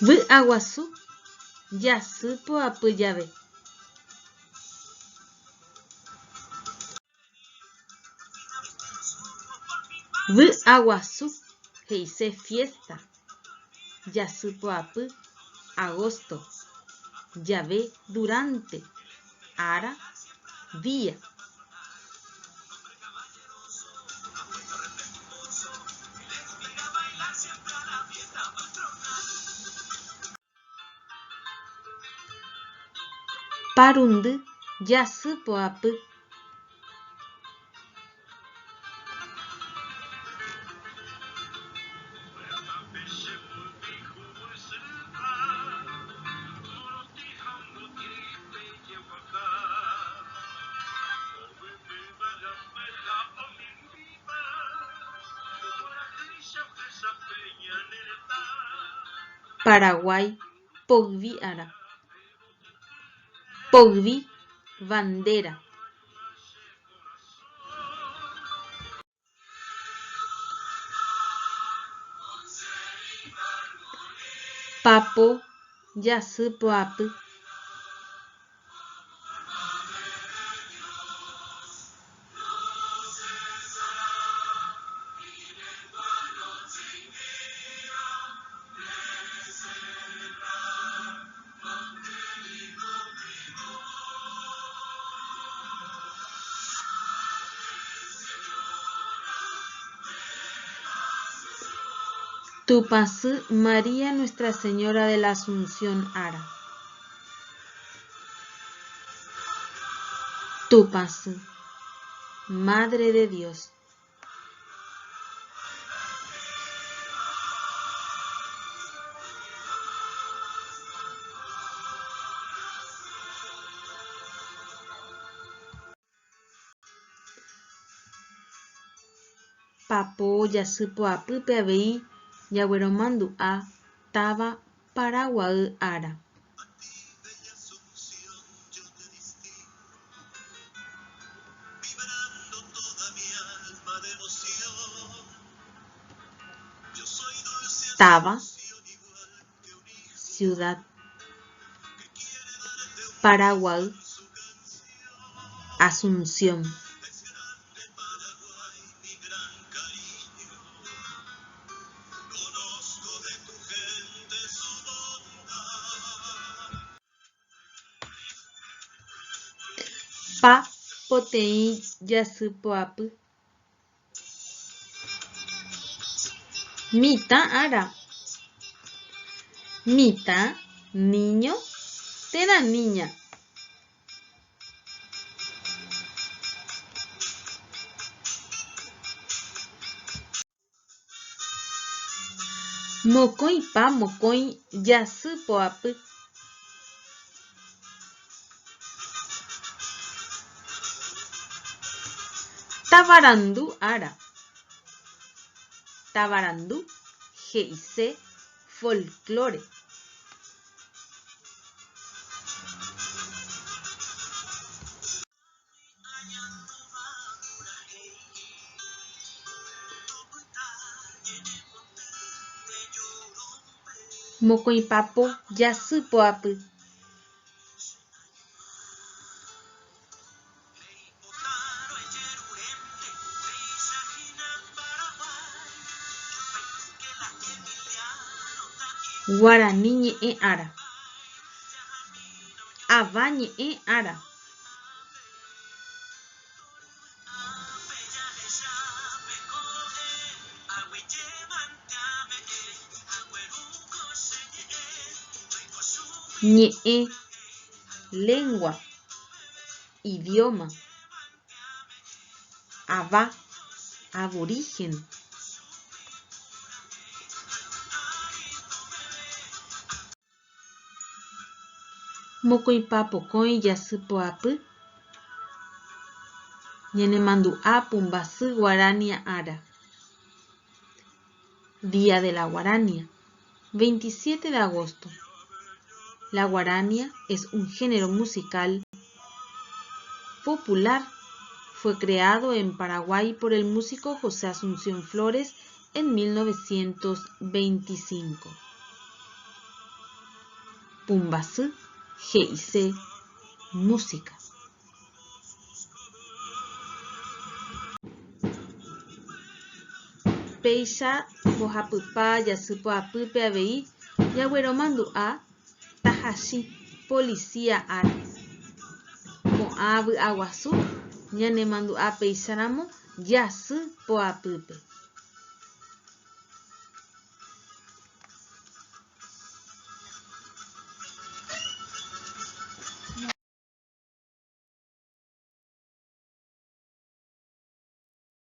Vy'aguasu jasy poapy jave. Vy'aguasu he'ise fiesta. Jasy poapy agosto. Jave durante. Ara día. Parundy jasy poapy. Paraguay pogvi ára. Pogvi bandera. Papo jasy poapy. Tupãsy María Nuestra Señora de la Asunción ára. Tupãsy Madre de Dios. Papo jasy poapýpe avei jagueromandu'a táva Paraguay ára. Táva ciudad Paraguay Asunción. Pa poteĩ jasy poapy. Mitã ára. Mitã niño. Térã niña. Mokõipa mokõi jasy poapy. Tavarandu ára. Tavarandu he'ise folklore. Mokõipapo jasy poapy. Guarani ñe'ẽ ára. Ava ñe'ẽ ára. Ñe'ẽ lengua idioma. Ava aborigen. Mokõipa pokõi jasy poapy. Ñanemandu'a Pumbasy Guarania ára. Día de la Guarania, 27 de agosto. La guarania es un género musical popular. Fue creado en Paraguay por el músico José Asunción Flores en 1925. pumbasy he'ise música. Péicha mbohapypa jasy poapýpe avei jagueromandu'a tahachi polícia ára. Ko'ã vy'aguasu ñanemandu'a péicharamo jasy poapýpe.